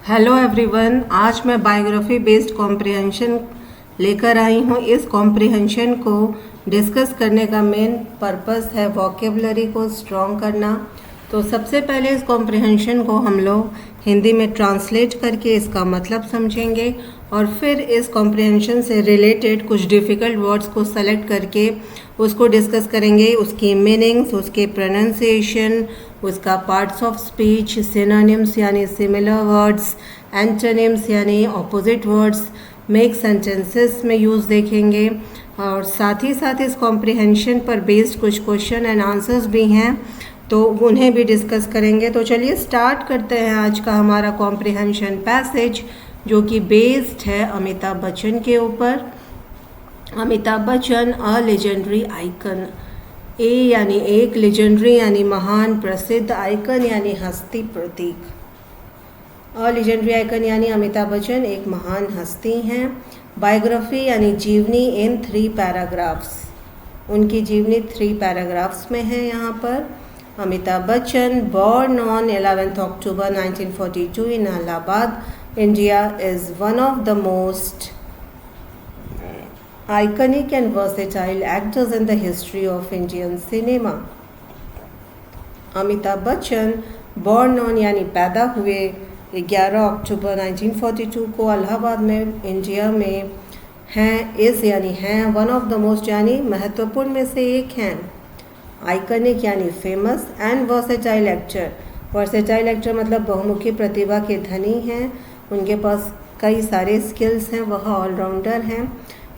Hello everyone, आज मैं biography based comprehension लेकर आई हूँ। इस कॉम्प्रिहेंशन को डिस्कस करने का मेन पर्पस है वोकेबलरी को स्ट्रॉन्ग करना। तो सबसे पहले इस कॉम्प्रिहेंशन को हम लोग हिंदी में ट्रांसलेट करके इसका मतलब समझेंगे और फिर इस कॉम्प्रिहेंशन से रिलेटेड कुछ डिफ़िकल्ट वर्ड्स को सेलेक्ट करके उसको डिस्कस करेंगे, उसकी मीनिंग्स, उसके प्रोनाउंसिएशन, उसका पार्ट्स ऑफ स्पीच, सिनोनिम्स यानी सिमिलर वर्ड्स, एंटोनिम्स यानी ऑपोजिट वर्ड्स, मेक सेंटेंसेस में यूज़ देखेंगे और साथ ही साथ इस कॉम्प्रिहेंशन पर बेस्ड कुछ क्वेश्चन एंड आंसर्स भी हैं तो उन्हें भी डिस्कस करेंगे। तो चलिए स्टार्ट करते हैं आज का हमारा कॉम्प्रिहेंशन पैसेज, जो कि बेस्ड है अमिताभ बच्चन के ऊपर। Amitabh Bachchan a legendary icon, a यानी एक, लेजेंडरी यानी महान प्रसिद्ध, आइकन यानी हस्ती प्रतीक। अ लेजेंडरी आइकन यानी अमिताभ बच्चन एक महान हस्ती हैं। बायोग्राफी यानी जीवनी इन 3 पैराग्राफ्स, उनकी जीवनी 3 पैराग्राफ्स में है यहाँ पर। Amitabh Bachchan born on 11th October 1942 in Allahabad, India, is one of the most iconic and versatile actors in the history of Indian cinema. Amitabh Bachchan born on यानी पैदा हुए 11 अक्टूबर 1942 को इलाहाबाद में इंडिया में हैं। इस यानी हैं, वन ऑफ द मोस्ट यानी महत्वपूर्ण में से एक हैं, आइकनिक यानी famous, and versatile actor. Versatile actor मतलब बहुमुखी प्रतिभा के धनी हैं, उनके पास कई सारे स्किल्स हैं, वह ऑलराउंडर हैं।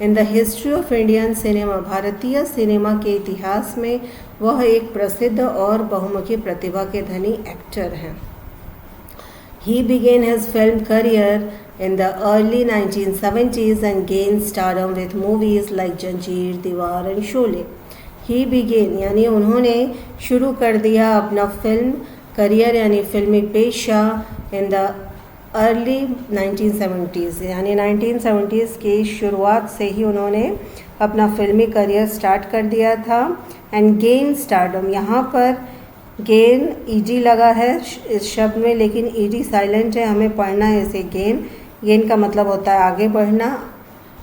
In the history of Indian cinema, भारतीय सिनेमा के इतिहास में वह एक प्रसिद्ध और बहुमुखी प्रतिभा के धनी एक्टर हैं। He began his film career in the early 1970s and gained stardom with movies like जंजीर, दीवार and शोले। ही बिगेन यानी उन्होंने शुरू कर दिया अपना फिल्म करियर यानी फिल्मी पेशा इन द अर्ली 1970s यानी 1970s की शुरुआत से ही उन्होंने अपना फिल्मी करियर स्टार्ट कर दिया था। एंड गेन स्टारडम, यहाँ पर गेन ईडी लगा है इस शब्द में, लेकिन ईडी साइलेंट है, हमें पढ़ना है इसे गेन। गेन का मतलब होता है आगे बढ़ना।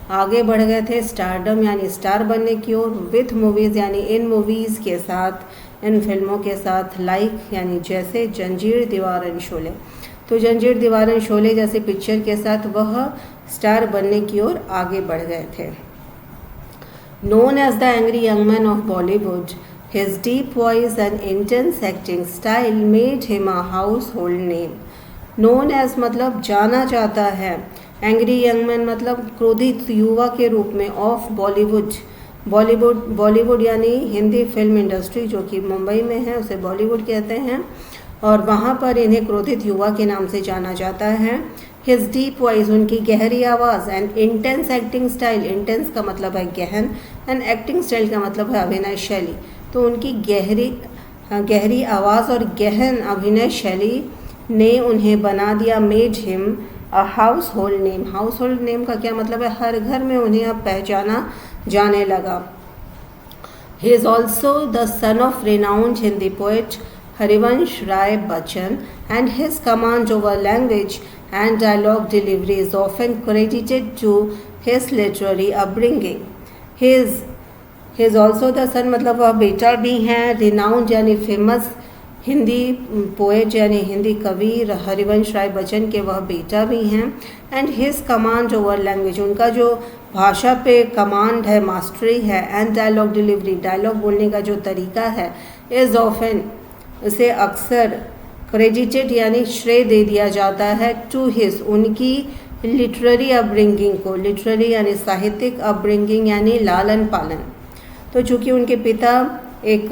आगे बढ़ गए थे स्टारडम यानी स्टार बनने की ओर, विथ मूवीज़ यानी इन मूवीज़ के साथ, इन फिल्मों के साथ, लाइक यानी जैसे जंजीर, दीवार एंड शोले। तो जंजीर, दीवार एंड शोले जैसे पिक्चर के साथ वह स्टार बनने की ओर आगे बढ़ गए थे। Known as the angry young man of Bollywood, his deep voice and intense acting style made him a household name. Known as मतलब जाना जाता है, एंग्री यंग मैन मतलब क्रोधित युवा के रूप में, ऑफ बॉलीवुड। बॉलीवुड यानी हिंदी फिल्म इंडस्ट्री जो कि मुंबई में है, उसे बॉलीवुड कहते हैं और वहाँ पर इन्हें क्रोधित युवा के नाम से जाना जाता है। हिज डीप वॉइस उनकी गहरी आवाज़, and intense acting style, intense का मतलब है गहन, एंड एक्टिंग स्टाइल का मतलब है अभिनय शैली। तो उनकी गहरी आवाज़ और गहन अभिनय शैली ने उन्हें बना दिया, made him a household name. House hold name का क्या मतलब है, हर घर में उन्हें अब पहचाना जाने लगा। He is also the son of renowned Hindi poet Harivansh Rai Bachchan, and his command over language and dialogue delivery is often credited to his literary upbringing. He is also the son मतलब वह बेटा भी हैं, रिनाउंड यानी फेमस हिंदी पोएट यानी हिंदी कवि हरिवंश राय बच्चन के वह बेटा भी हैं। And his command over language उनका जो भाषा पे कमांड है, मास्टरी है, एंड डायलॉग डिलीवरी डायलॉग बोलने का जो तरीका है, इज़ ऑफन उसे अक्सर क्रेडिटेड यानी श्रेय दे दिया जाता है, टू हिज उनकी लिटरेरी अपब्रिंगिंग को। लिटरेरी यानी साहित्यिक, अपब्रिंगिंग यानी लालन पालन। तो चूँकि उनके पिता एक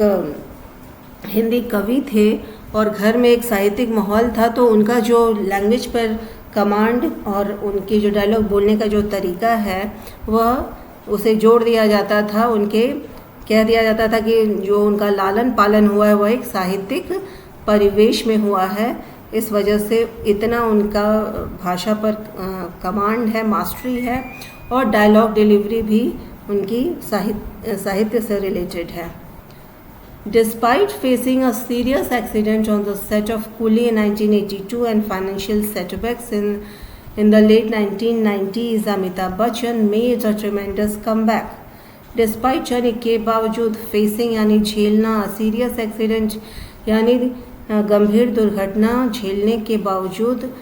हिंदी कवि थे और घर में एक साहित्यिक माहौल था, तो उनका जो लैंग्वेज पर कमांड और उनकी जो डायलॉग बोलने का जो तरीका है वह उसे जोड़ दिया जाता था, उनके कह दिया जाता था कि जो उनका लालन पालन हुआ है वह एक साहित्यिक परिवेश में हुआ है। इस वजह से इतना उनका भाषा पर कमांड है, मास्टरी है, और डायलॉग डिलीवरी भी उनकी साहित्य से रिलेटेड है। Despite facing a serious accident on the set of Coolie in 1982 and financial setbacks in the late 1990s, Amitabh Bachchan made a tremendous comeback. Despite यानी के बावजूद facing यानी झेलना, serious accident यानी गंभीर दुर्घटना झेलने के बावजूद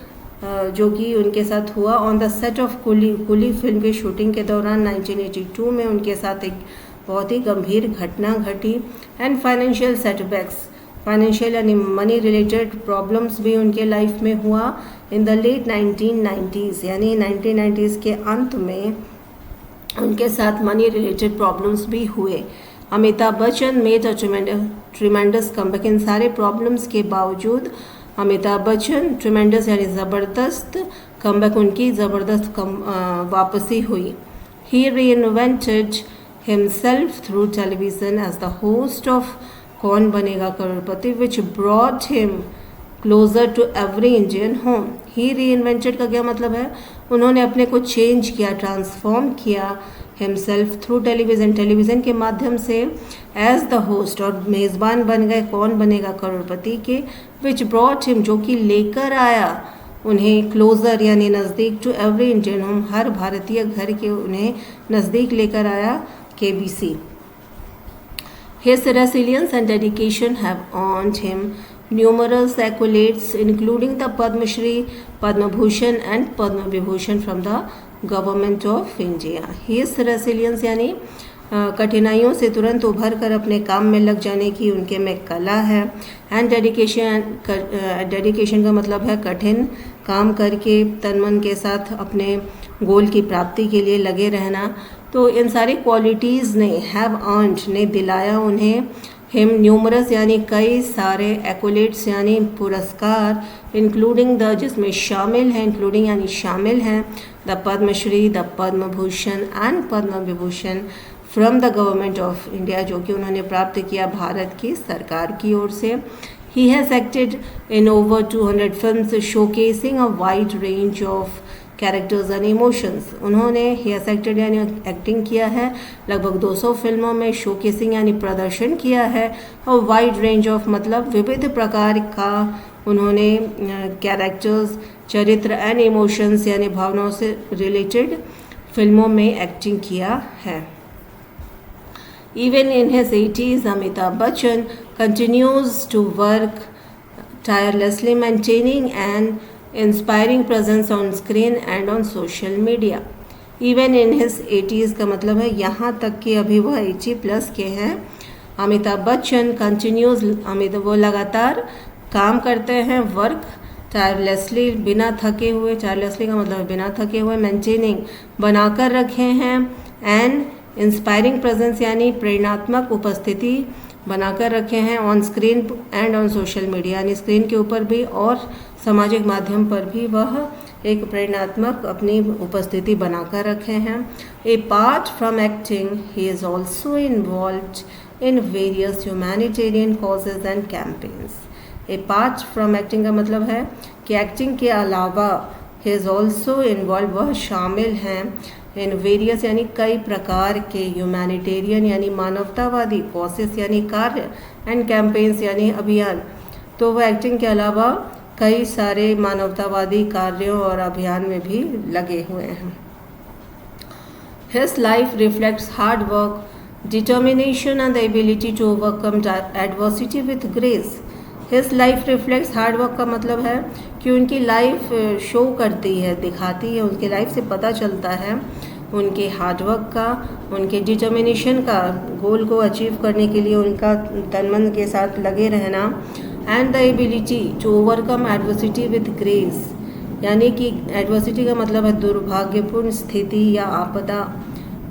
जो कि उनके साथ हुआ on the set of Coolie film की शूटिंग के दौरान 1982 में उनके साथ एक बहुत ही गंभीर घटना घटी एंड फाइनेंशियल सेटबैक्स, फाइनेंशियल यानी मनी रिलेटेड प्रॉब्लम्स भी उनके लाइफ में हुआ इन द लेट 1990s यानी 1990s के अंत में उनके साथ मनी रिलेटेड प्रॉब्लम्स भी हुए. Amitabh Bachchan made a tremendous comeback. इन सारे प्रॉब्लम्स के बावजूद अमिताभ बच्चन ट्रिमेंडस यानी ज़बरदस्त कमबैक, उनकी ज़बरदस्त वापसी हुई. ही रीइन्वेंटेड himself through television as the host of कौन बनेगा करोड़पति, which brought him closer to every Indian home. He reinvented का क्या मतलब है? उन्होंने अपने को चेंज किया, ट्रांसफॉर्म किया himself through television, टेलीविज़न के माध्यम से as the host और मेज़बान बन गए कौन बनेगा करोड़पति के, which brought him जो कि लेकर आया उन्हें क्लोज़र यानी नज़दीक टू एवरी इंडियन होम, हर भारतीय घर के उन्हें नज़दीक लेकर आया KBC. His resilience and dedication have earned him numerous accolades including the Padma Shri, Padma Bhushan and Padma Vibhushan from the Government of India. His resilience यानी कठिनाइयों से तुरंत उभर कर अपने काम में लग जाने की उनके में कला है. एंड डेडिकेशन का मतलब है कठिन काम करके तन मन के साथ अपने गोल की प्राप्ति के लिए लगे रहना. तो इन सारी क्वालिटीज़ ने हैव अर्न्ड ने दिलाया उन्हें हिम न्यूमरस यानी कई सारे एक्कोलेट्स यानी पुरस्कार इंक्लूडिंग द जिसमें शामिल हैं, इंक्लूडिंग यानी शामिल हैं the Padmashri, the Padma Bhushan and Padma Vibhushan from the government of India, जो कि उन्होंने प्राप्त किया भारत की सरकार की ओर से. He has acted in over 200 films showcasing a wide range of characters and emotions. उन्होंने ही हैज़ एक्टेड यानी एक्टिंग किया है लगभग 200 फिल्मों में, शोकेसिंग यानी प्रदर्शन किया है, और वाइड रेंज ऑफ मतलब विविध प्रकार का उन्होंने कैरेक्टर्स, चरित्र एंड इमोशंस यानी भावनाओं से रिलेटेड फिल्मों में एक्टिंग किया है. Even in his 80s, Amitabh Bachchan continues to work tirelessly, maintaining an inspiring presence on screen and on social media. Even in his 80s का मतलब है यहाँ तक कि अभी वह 80+ के हैं. अमिताभ बच्चन कंटिन्यूज वो लगातार काम करते हैं, वर्क टायरलेसली बिना थके हुए, टायरलेसली का मतलब बिना थके हुए, मेंटेनिंग बनाकर रखे हैं, एंड इंस्पायरिंग प्रेजेंस यानी प्रेरणात्मक उपस्थिति बनाकर रखे हैं on screen and on social media यानी स्क्रीन के ऊपर भी और सामाजिक माध्यम पर भी वह एक प्रेरणात्मक अपनी उपस्थिति बनाकर रखे हैं. Apart from acting he is also involved in various humanitarian causes and campaigns. Apart from acting का मतलब है कि एक्टिंग के अलावा ही इज़ ऑल्सो इन्वॉल्व वह शामिल हैं इन वेरियस यानी कई प्रकार के, ह्यूमैनिटेरियन यानी मानवतावादी, कॉसेस यानी कार्य, एंड कैंपेन्स यानी अभियान. तो वह एक्टिंग के अलावा कई सारे मानवतावादी कार्यों और अभियान में भी लगे हुए हैं. His life reflects hard work, determination and the ability to overcome adversity with grace. His life reflects hard work का मतलब है कि उनकी लाइफ शो करती है, दिखाती है, उनकी लाइफ से पता चलता है उनके हार्डवर्क का, उनके डिटर्मिनेशन का, गोल को अचीव करने के लिए उनका तन मन के साथ लगे रहना, and the ability to overcome adversity with grace यानी कि एडवर्सिटी का मतलब है दुर्भाग्यपूर्ण स्थिति या आपदा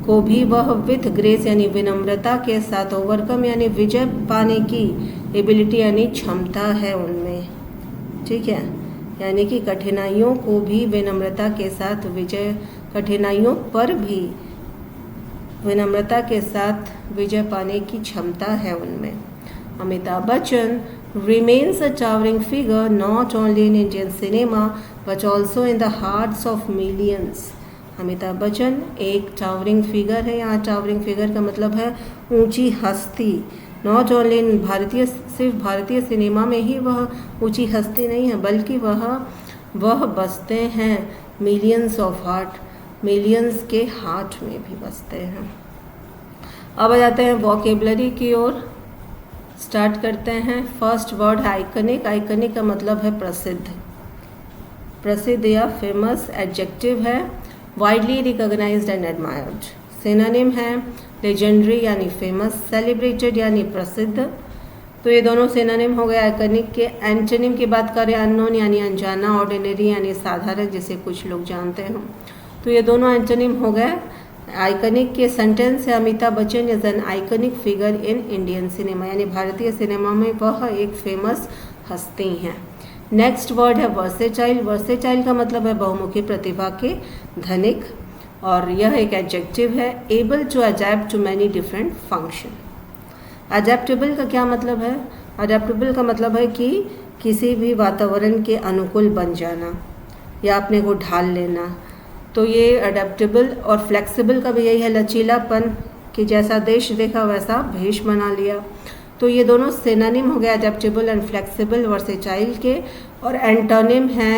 को भी वह विथ ग्रेस यानी विनम्रता के साथ, ओवरकम यानी विजय पाने की, एबिलिटी यानी क्षमता है उनमें. ठीक है, यानी कि कठिनाइयों को भी विनम्रता के साथ विजय, कठिनाइयों पर भी विनम्रता के साथ विजय पाने की क्षमता है उनमें. Amitabh Bachchan remains a towering figure not only in Indian cinema but also in the hearts of millions. Amitabh Bachchan एक टावरिंग फिगर है. यहाँ टावरिंग फिगर का मतलब है ऊंची हस्ती, नॉट ओनली इन भारतीय, सिर्फ भारतीय सिनेमा में ही वह ऊंची हस्ती नहीं है, बल्कि वह बसते हैं मिलियंस ऑफ हार्ट, मिलियंस के हार्ट में भी बसते हैं। अब आ जाते हैं वोकेबलरी की ओर, स्टार्ट करते हैं। फर्स्ट वर्ड है आइकनिक। आइकनिक का मतलब है प्रसिद्ध, प्रसिद्ध या फेमस। एडजेक्टिव है widely recognized and admired. Synonym है लेजेंडरी यानी फेमस, सेलिब्रेटेड यानी प्रसिद्ध। तो ये दोनों सिनोनिम हो गए आइकनिक के। एंटोनिम की बात करें अननोन यानी अनजाना, ऑर्डिनरी यानी साधारण जिसे कुछ लोग जानते हो। तो ये दोनों एंटोनिम हो गए आइकनिक के। सेंटेंस है Amitabh Bachchan is an iconic figure in Indian cinema, यानी भारतीय सिनेमा में वह एक फेमस हस्ती हैं। नेक्स्ट वर्ड है वर्सेटाइल। वर्सेटाइल का मतलब है बहुमुखी प्रतिभा के धनिक, और यह एक एडजेक्टिव है। Able to adapt to many different function. Adaptable का क्या मतलब है? अडेप्टेबल का मतलब है कि किसी भी वातावरण के अनुकूल बन जाना या अपने को ढाल लेना। तो ये अडेप्टेबल। और फ्लेक्सिबल का भी यही है, लचीलापन, कि जैसा देश देखा वैसा भेष बना लिया। तो ये दोनों सिनोनिम हो गए अडेप्टेबल एंड फ्लेक्सिबल वर्सेटाइल के। और एंटोनिम है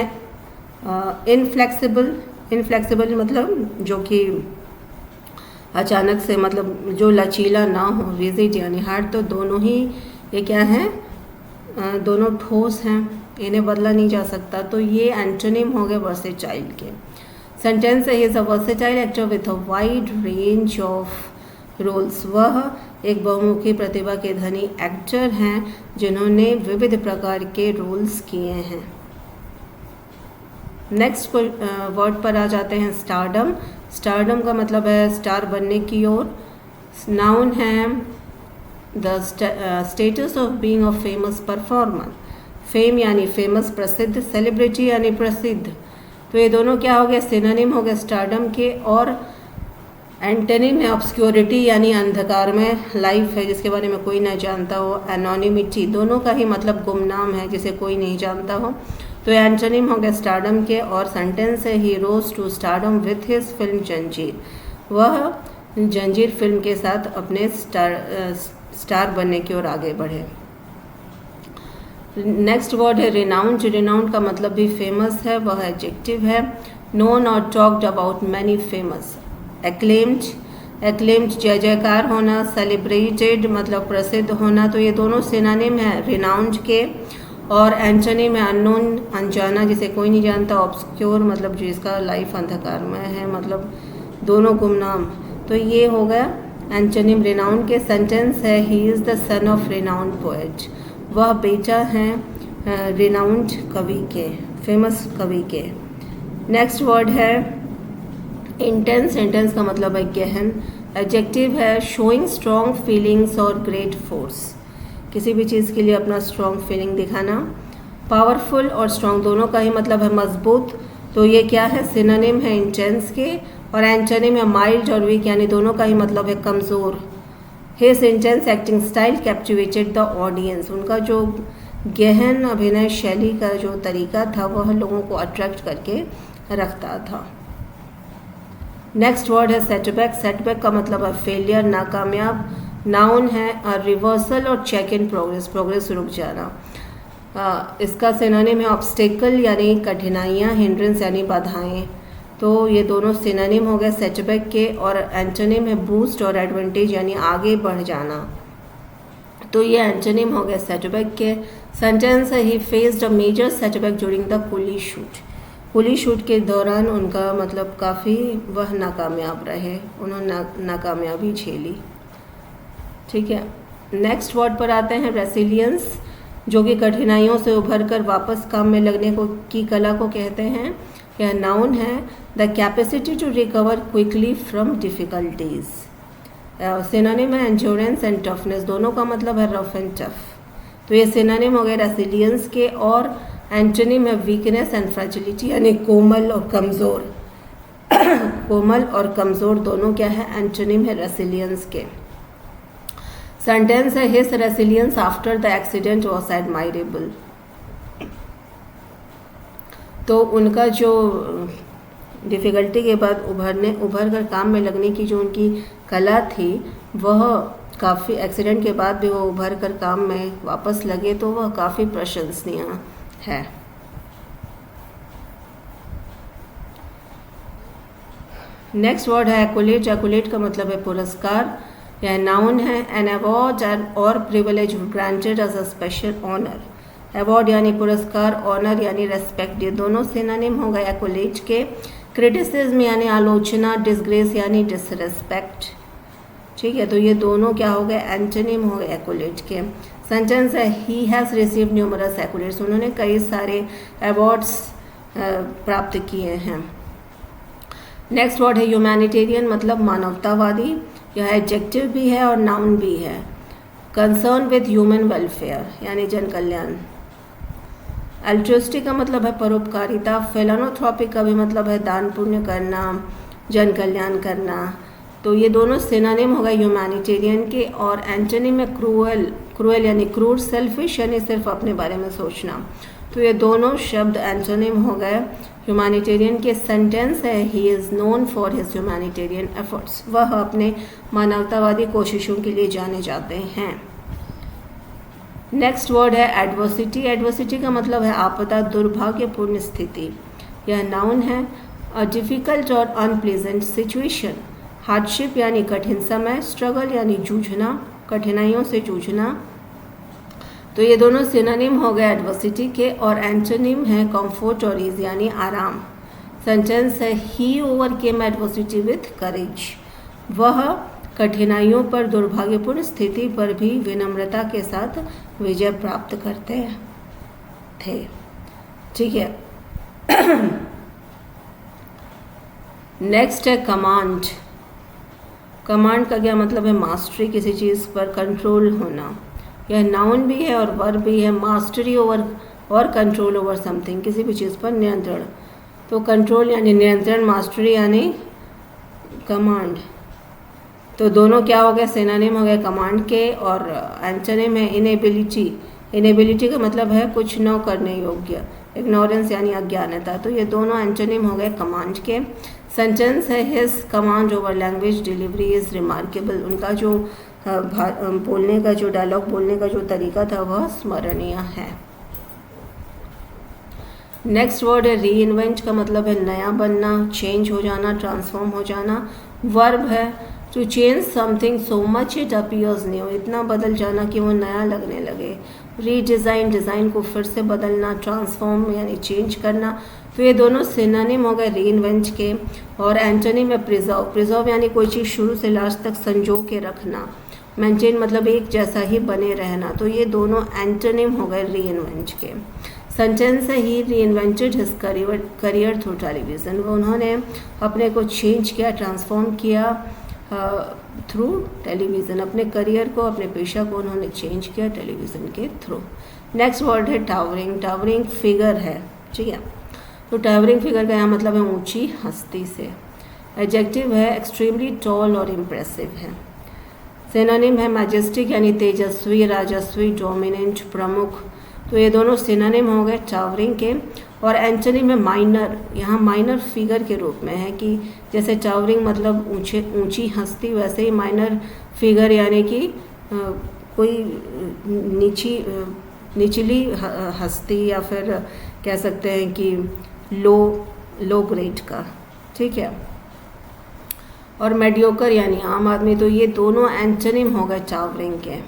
इनफ्लेक्सिबल। इनफ्लेक्सिबल मतलब जो कि अचानक से, मतलब जो लचीला ना हो, रिजिड यानी हार्ड। तो दोनों ही ये क्या हैं, दोनों ठोस हैं, इन्हें बदला नहीं जा सकता। तो ये एंटोनिम हो गए वर्सेटाइल के। सेंटेंस है he is a versatile actor with a wide range of roles. वह एक बहुमुखी प्रतिभा के धनी एक्टर हैं जिन्होंने विविध प्रकार के रोल्स किए हैं। नेक्स्ट वर्ड पर आ जाते हैं स्टारडम। स्टारडम का मतलब है स्टार बनने की ओर। नाउन है the status of being a famous performer. Fame यानी फेमस, प्रसिद्ध। सेलिब्रिटी यानी प्रसिद्ध। तो ये दोनों क्या हो गए, सिनोनिम हो गए स्टारडम के। और एंटोनिम है ऑब्सक्योरिटी यानी अंधकार में, लाइफ है जिसके बारे में कोई नहीं जानता हो। एनोनिमिटी, दोनों का ही मतलब गुमनाम है जिसे कोई नहीं जानता हो। तो एंटोनिम हो गए स्टारडम के। और सेंटेंस है he rose to stardom with his film Zanjeer. वह जंजीर फिल्म के साथ अपने स्टार बनने की ओर आगे बढ़े। नेक्स्ट वर्ड है रिनाउंड। रिनाउंड का मतलब भी फेमस है, वह एडजेक्टिव है। नोन और talked about many famous. Acclaimed, acclaimed जय जयकार होना। सेलिब्रेटेड मतलब प्रसिद्ध होना। तो ये दोनों सिनोनिम है रिनाउंड के। और एंटोनिम है अननोन, अनजाना जिसे कोई नहीं जानता। ऑब्सक्योर मतलब जिसका लाइफ अंधकार में है, मतलब दोनों गुमनाम। तो ये हो गया एंटोनिम रिनाउंड के। सेंटेंस है he is the son of renowned poet. वह बेटा हैं रिनाउंड कवि के, फेमस कवि के। नेक्स्ट वर्ड है इंटेंस। इंटेंस का मतलब है गहन। एडजेक्टिव है शोइंग स्ट्रॉन्ग फीलिंग्स और ग्रेट फोर्स, किसी भी चीज़ के लिए अपना स्ट्रॉन्ग फीलिंग दिखाना। पावरफुल और स्ट्रॉन्ग दोनों का ही मतलब है मजबूत। तो ये क्या है, सिनोनिम है इंटेंस के। और एंटोनिम है माइल्ड और वीक, यानी दोनों का ही मतलब है कमज़ोर। His intense acting style captivated the audience. उनका जो गहन अभिनय शैली का जो तरीका था वह लोगों को अट्रैक्ट करके रखता था। नेक्स्ट वर्ड है सेटबैक। सेटबैक का मतलब है फेलियर, नाकामयाब। नाउन है अ रिवर्सल और चेक इन प्रोग्रेस, प्रोग्रेस रुक जाना। इसका सिनोनिम है ऑब्स्टेकल यानी कठिनाइयाँ, हिंड्रेंस यानी बाधाएं। तो ये दोनों सिनोनिम हो गए सेटबैक के। और एंटोनिम है बूस्ट और एडवांटेज यानी आगे बढ़ जाना। तो ये एंटोनिम हो गए सेटबैक के। सेंटेंस है he faced a major setback during the Coolie shoot. Coolie shoot के दौरान उनका मतलब काफ़ी वह नाकामयाब रहे, उन्होंने नाकामयाबी झेली। ठीक है, नेक्स्ट वर्ड पर आते हैं रेसिलियंस, जो कि कठिनाइयों से उभर कर वापस काम में लगने को की कला को कहते हैं। यह नाउन है the capacity to recover quickly from difficulties. Synonym है एंड्योरेंस एंड टफनेस, दोनों का मतलब है रफ एंड टफ। तो ये सिनोनिम हो गए रेसिलियंस के। और एंटोनिम है वीकनेस एंड फ्रैजिलिटी यानी कोमल और कमज़ोर। कोमल और कमज़ोर दोनों क्या है, एंटोनिम है रेसिलियंस के। सेंटेंस है his resilience after the accident was admirable. तो उनका जो डिफ़िकल्टी के बाद उभर कर काम में लगने की जो उनकी कला थी वह काफ़ी एक्सीडेंट के बाद भी वो उभर कर काम में वापस लगे, तो वह काफ़ी प्रशंसनीय है। नेक्स्ट वर्ड है एक्वलेट। एक्वलेट का मतलब है पुरस्कार, यह नाउन है। एन अवार्ड एंड और privilege granted as a special honour. Award यानी पुरस्कार, ऑनर यानी रेस्पेक्ट, ये दोनों सिनोनिम हो गए एक्वलेट के। क्रिटिसिज्म यानी आलोचना, डिसग्रेस यानी डिसरेस्पेक्ट, ठीक है, तो ये दोनों क्या हो गए, एंटोनिम हो गए एक्वलेट के। सेंटेंस है ही हैज़ रिसीव्ड न्यूमरस एक्वलेट्स, उन्होंने कई सारे अवार्ड्स प्राप्त किए हैं। नेक्स्ट वर्ड है ह्यूमैनिटेरियन, मतलब मानवतावादी, यह एडजेक्टिव भी है और नाउन भी है। कंसर्न विद ह्यूमन वेलफेयर यानी जन कल्याण। अल्ट्रुइस्टिक का मतलब है परोपकारिता। फिलानोथ्रोपिक का भी मतलब है दान पुण्य करना, जन कल्याण करना, तो ये दोनों सिनोनिम हो गए ह्यूमैनिटेरियन के। और एंटोनिम में क्रूअल, क्रूअल यानी क्रूर, सेल्फिश यानी सिर्फ अपने बारे में सोचना, तो ये दोनों शब्द एंटोनिम हो गए ह्यूमैनिटेरियन के। सेंटेंस है he is known for his humanitarian efforts, वह अपने मानवतावादी कोशिशों के लिए जाने जाते हैं। नेक्स्ट वर्ड है एडवर्सिटी। एडवर्सिटी का मतलब है आपदा, दुर्भाग्यपूर्ण स्थिति, यह नाउन है। अ डिफ़िकल्ट और अनप्लेजेंट सिचुएशन। हार्डशिप यानी कठिन समय, स्ट्रगल यानी जूझना, कठिनाइयों से जूझना, तो ये दोनों सिनोनिम हो गए एडवर्सिटी के। और एंटोनिम है कंफर्ट और ईज यानी आराम। सेंटेंस है ही ओवरकेम एडवर्सिटी विथ करेज, वह कठिनाइयों पर, दुर्भाग्यपूर्ण स्थिति पर भी विनम्रता के साथ विजय प्राप्त करते थे, ठीक है। नेक्स्ट है कमांड। कमांड का क्या मतलब है, मास्टरी, किसी चीज़ पर कंट्रोल होना, यह नाउन भी है और वर्ब भी है। मास्टरी ओवर और कंट्रोल ओवर समथिंग, किसी भी चीज़ पर नियंत्रण, तो कंट्रोल यानी नियंत्रण, मास्टरी यानी कमांड, तो दोनों क्या हो गए, सिनोनिम हो गए कमांड के। और एंटोनिम है इनेबिलिटी। इनेबिलिटी का मतलब है कुछ न करने योग्य, इग्नोरेंस यानी अज्ञानता, तो ये दोनों एंटोनिम हो गए कमांड के। सेंटेंस है his command over language delivery is remarkable, उनका जो बोलने का, जो डायलॉग बोलने का जो तरीका था वह स्मरणीय है। नेक्स्ट वर्ड है री इन्वेंट का मतलब है नया बनना, चेंज हो जाना, ट्रांसफॉर्म हो जाना। वर्ब है to change something so much it appears new, इतना बदल जाना कि वो नया लगने लगे। रीडिज़ाइन, डिज़ाइन को फिर से बदलना, ट्रांसफॉर्म यानी चेंज करना, तो ये दोनों सिनोनिम हो गए री इन्वेंट के। और एंटोनिम में प्रिजर्व। प्रिजर्व यानी कोई चीज़ शुरू से लास्ट तक संजो के रखना। मेंटेन मतलब एक जैसा ही बने रहना, तो ये दोनों एंटोनिम हो गए री इन्वेंट के। सेंटेंस है ही री invented his career through television, वो उन्होंने अपने को चेंज किया, ट्रांसफॉर्म किया थ्रू टेलीविज़न, अपने करियर को, अपने पेशा को उन्होंने चेंज किया टेलीविज़न के थ्रू। नेक्स्ट वर्ड है टावरिंग। टावरिंग फिगर है, ठीक है, तो टावरिंग फिगर का यहाँ मतलब है ऊंची हस्ती से। एडजेक्टिव है एक्सट्रीमली टॉल और इम्प्रेसिव है। सिनोनिम है मैजेस्टिक यानी तेजस्वी, राजस्वी, डोमिनेंट, प्रमुख, तो ये दोनों सिनोनिम हो गए टावरिंग के। और एंटोनिम में माइनर, यहाँ माइनर फिगर के रूप में है कि जैसे टावरिंग मतलब ऊंची हस्ती, वैसे ही माइनर फिगर यानी कि कोई निचली हस्ती, या फिर कह सकते हैं कि लो ग्रेड का, ठीक है। और मेडियोकर यानी आम आदमी, तो ये दोनों एंटोनिम हो गए टावरिंग के।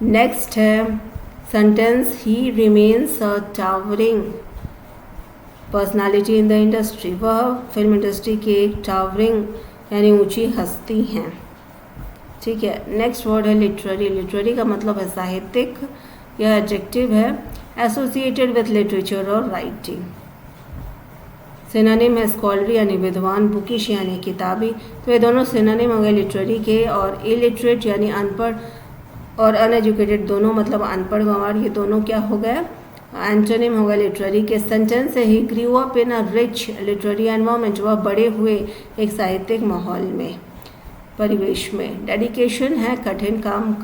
नेक्स्ट है sentence he remains a towering personality in the industry, वह फिल्म इंडस्ट्री की एक टावरिंग यानी ऊंची हस्ती हैं, ठीक है। नेक्स्ट वर्ड है लिटरेरी। लिटरेरी का मतलब है साहित्यिक, यह एडजेक्टिव है एसोसिएटेड विथ लिटरेचर और राइटिंग। सिनोनिम है स्कॉलरी यानी विद्वान, बुकिश यानी किताबी, तो ये दोनों सिनोनिम हो गए लिटरेरी के। और इलिटरेट यानी अनपढ़ और अनएजुकेटेड दोनों मतलब अनपढ़ गंवार, ये दोनों क्या हो गए, एंटोनिम हो गए लिटरेरी के। सेंटेंस है he grew up in a rich literary environment, वह बड़े हुए एक साहित्यिक माहौल में, परिवेश में। डेडिकेशन है कठिन काम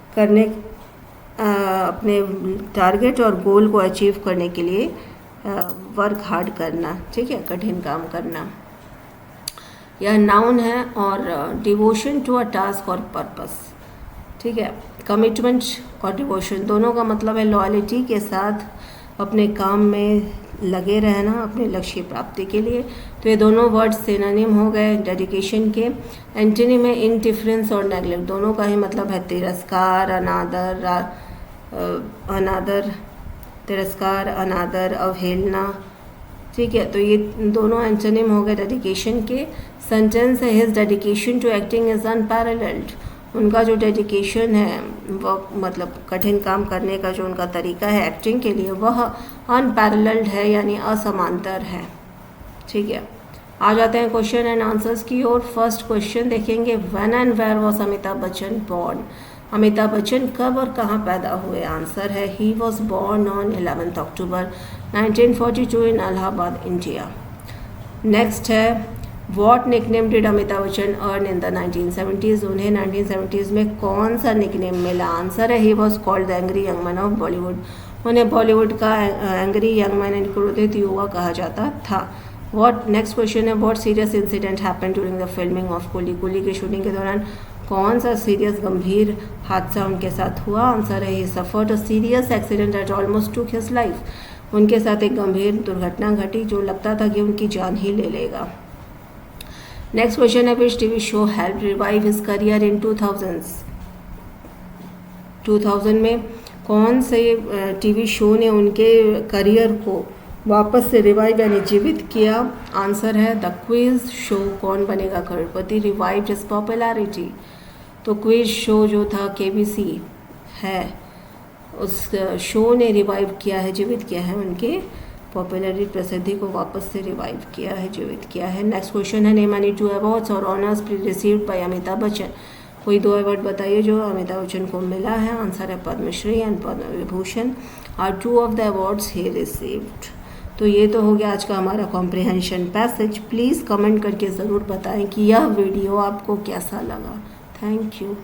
करने अपने टारगेट और गोल को अचीव करने के लिए वर्क हार्ड करना, ठीक है, कठिन काम करना। यह नाउन है और डिवोशन टू अ टास्क और पर्पस, ठीक है। कमिटमेंट और डिवोशन दोनों का मतलब है लॉयल्टी के साथ अपने काम में लगे रहना अपने लक्ष्य प्राप्ति के लिए। तो ये दोनों वर्ड्स सिनोनिम हो गए डेडिकेशन के। एंटोनिम में इंडिफरेंस और नेगलेक्ट, दोनों का ही मतलब है तिरस्कार, अनादर, तिरस्कार, अनादर, अवहेलना, ठीक है। तो ये दोनों एंटोनिम हो गए डेडिकेशन के। सेंटेंस है his dedication to acting is unparalleled, उनका जो डेडिकेशन है वो मतलब कठिन काम करने का जो उनका तरीका है एक्टिंग के लिए वह अनपैरेलल्ड है यानी असमांतर है, ठीक है। आ जाते हैं क्वेश्चन एंड आंसर्स की ओर। फर्स्ट क्वेश्चन देखेंगे, when and where was Amitabh Bachchan born, Amitabh Bachchan कब और कहाँ पैदा हुए। आंसर है he was born on 11 October 1942 in Allahabad, India. Next है what nickname did Amitabh Bachchan earn in the 1970s, उन्हें 1970s में कौन सा निकनेम मिला। आंसर है he was called the angry young man of Bollywood, उन्हें बॉलीवुड का एंग्री यंग मैन यानी क्रोधित युवा कहा जाता था। वॉट नेक्स्ट क्वेश्चन है what serious incident happen during the filming of Coolie, Coolie की शूटिंग के दौरान कौन सा सीरियस गंभीर हादसा उनके साथ हुआ। आंसर है ही suffered a serious accident that almost took his life, उनके साथ एक गंभीर दुर्घटना घटी जो लगता था कि उनकी जान ही ले लेगा। नेक्स्ट क्वेश्चन है which TV show help revive his career in 2000 में कौन से टीवी शो ने उनके करियर को वापस से रिवाइव यानी जीवित किया। आंसर है द क्विज शो कौन बनेगा करोड़पति रिवाइव्ड हिज पॉपुलैरिटी। तो क्विज शो जो था केबीसी है उस शो ने रिवाइव किया है, जीवित किया है, उनके पॉपुलरिटी प्रसिद्धि को वापस से रिवाइव किया है, जीवित किया है। नेक्स्ट क्वेश्चन है नेम एनी 2 अवार्ड्स और honours received by Amitabh Bachchan, कोई 2 अवार्ड बताइए जो अमिताभ बच्चन को मिला है। आंसर है Padmashri and Padma Vibhushan are 2 of the awards he received. तो ये तो हो गया आज का हमारा कॉम्प्रिहेंशन पैसेज। प्लीज़ कमेंट करके ज़रूर बताएं कि यह वीडियो आपको कैसा लगा। Thank you.